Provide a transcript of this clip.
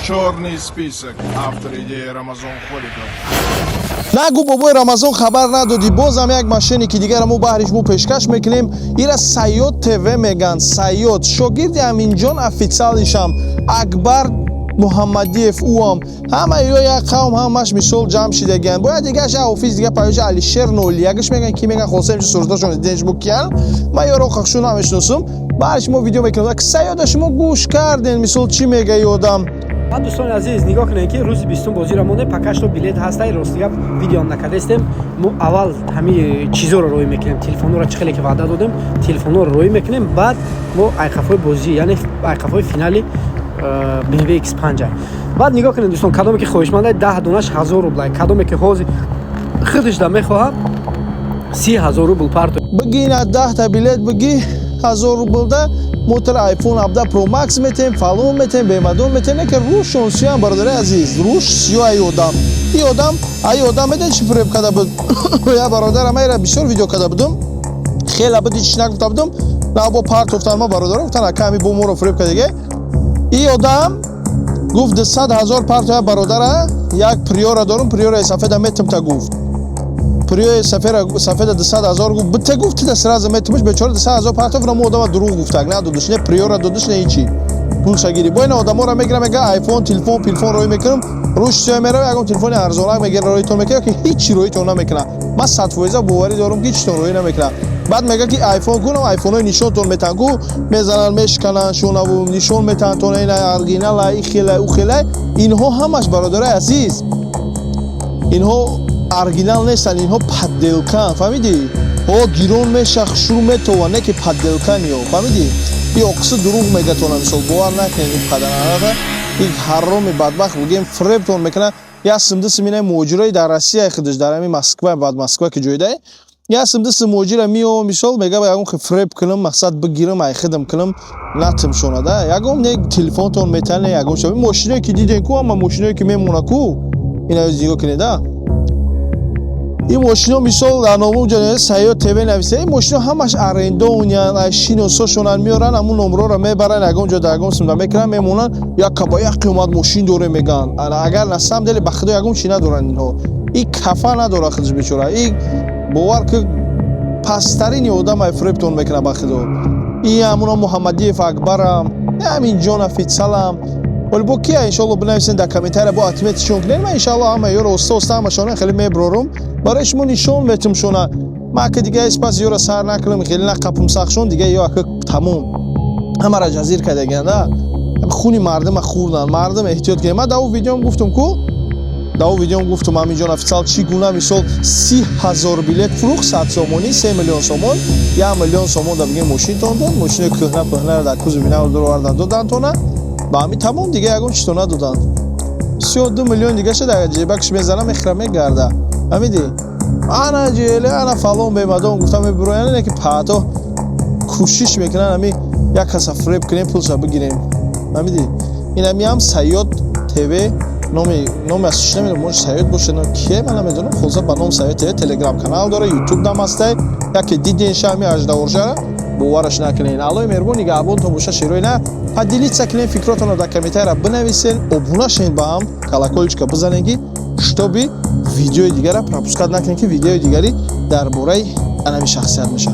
Черный список. Автор идеи Рамазан Холиков. нагу бобои Рамазон хабар надоди. Бозам як машине ки дигар мо баҳриш бу пешкаш мекунем. Ира Сайёд ТВ меган. Сайёд шогирди Аминҷон официалишам Акбар Муҳаммадиев уам ҳама ё як қавм ҳамаш мисол ҷамъ шидаган. Бояд дигаш офис дига паёжи Алишер 01 меган ки меган хосем чӣ сурдашон денж бу киян. Ма ёро қақшун намешносум. Баъдиш мо видео мекунем. Сайёда шумо гӯш карден мисол чӣ мега ёдам. دوستان عزیز نگاه کنید که روز 20 بازی را مونده پکش تو بلیت هسته راستیگه ویدیو نکردیم ما اول همه چیزا رو روی میکنیم تلفن رو چخیلی که وعده دادیم تلفن رو روی میکنیم بعد ما ایقافای بازی یعنی ایقافای فینالی BMW X5 بعد نگاه کنید دوستان کدومی که خواهشمنده 10 دونش 1000 روبل کدومی که حاضر خودش دم میخواد 30000 روبل پارت بگین 10 تا بلیت بگی 1000 روبل ده мотор iPhone 17 Pro Max метем, фалон метем, бемадон метем, не ки руш шонсиям бародари азиз, руш сиё ай одам. И одам медон чӣ фиреб карда буд. Я бародарам майра бисёр видео карда будум. Хела буд чӣ нагуфта будум. На бо парт гуфтам ма бародарам гуфтан аками бо моро фиреб кардага. И одам гуфт 200,000 парт я бародара, як приора дорум, приора сафеда метем та гуфт. Приёи сафеда 200,000 гуфт. Битта гуфт да сразу метимш бечора 200,000 партов на мо одама дурӯғ гуфтак надодиш не приёра додиш не ичи. Пул шагири. Бо ина одамора мегирам мега iPhone, телефон роӣ мекунам. Рӯш сиё мерав ягон телефони арзонак мегира роитон мекунам ки ҳеҷ роитон намекунам. Ман 100% боварӣ дорам ки ҳеҷтон роӣ намекунам. Баъд мега ки iPhone кунам, iPhone-ои нишонтон метан гу мезанан мешканан шонаву нишон метан тон ина оригинала и хела у хела. Инҳо ҳамаш бародари азиз. Инҳо оригинал нестан, инҳо подделкан, фаҳмидӣ? Ҳо гирон мешах шур метова, не ки подделкани ё, фаҳмидӣ? И оқиса дурӯғ мегатона мисол бовар накунед ин қадараната. И ҳароми бадбахт бугем фребтон мекунад. Я симдиси мина моҷирои дар Россия худаш дар ами Москва, бад Москва ки ҷойда. Я симдиси моҷира миёва мисол мега ягон ки фреб кунам, мақсад бигирам, ай хидам кунам, натимшона да. Ягон не телефонтон метане, ягон шо. Мошиное ки диден ку, амма мошиное ки мемона ку. Ина зиго кунед да. این ماشینا مثال در نامه جنایت سیاد تیوی نویسه این ماشینا همش ارندونیان از شینوساشونن میارن همون نمره رو میبرن یگان جا درگان سمده میکنن میمونن یا کبایی قیمت ماشین دوره میگن اگر نسم دل بخدا یگان چی ندارن اینها این کفا نداره خودش بیچاره این باور که پسترین آدم ای فریبتون میکنه بخدا این همونا محمدیف اکبرم همین جان افیتسالم ولی با کیا انشالله بنویسین در کامنتر با اتمیتشون کنین من انشالله همه یورو استا همشونه خیلی میبرورم برای شما نشون میتم شونه ما که دیگه اسپاس یورو سر نکنم خیلی نقپم ساخشون دیگه یا که تموم همه را جزیر کرده گنده خونی مردم خوردن مردم احتیاط کنید من داو ویدیوم گفتم کو داو ویدیوم گفتم همین جان افیسال چی گونه مثال 30,000 بلیت فروخت 100 سومونی 3 میلیون سومون 1 میلیون سومون دا بگه ماشین تون داد ماشین کهنه در کوز بینه دور آوردن دادن تونه با همین تمام دیگه یگون چطور ندادن 32 میلیون دیگه شد اگه جیبکش میزنم اخرمه گرده همیدی انا جیله انا فالون بیمدون گفتم برویانه نه که پاتا کوشش میکنن همی یک کسا فریب کنیم پولش بگیریم همیدی این همی هم سیاد تیوی نامی ازش نمیدونم مونش سیاد باشه نه کیه من نمیدونم خلاصه با نام سیاد تیوی تلگرام کانال داره یوتیوب دام هسته یکی دیدینش همی اجده ورجه باورش نکنین الان مهربون نگه ابونتون باشه شیروی نه поделиться کنین فکراتون رو در کامنتر بنویسین ابونه شین با هم کلاکولچکا بزنین чтобы видео دیگر را пропускать نکنین که ویدیو دیگری درباره انمی شخصیت میشه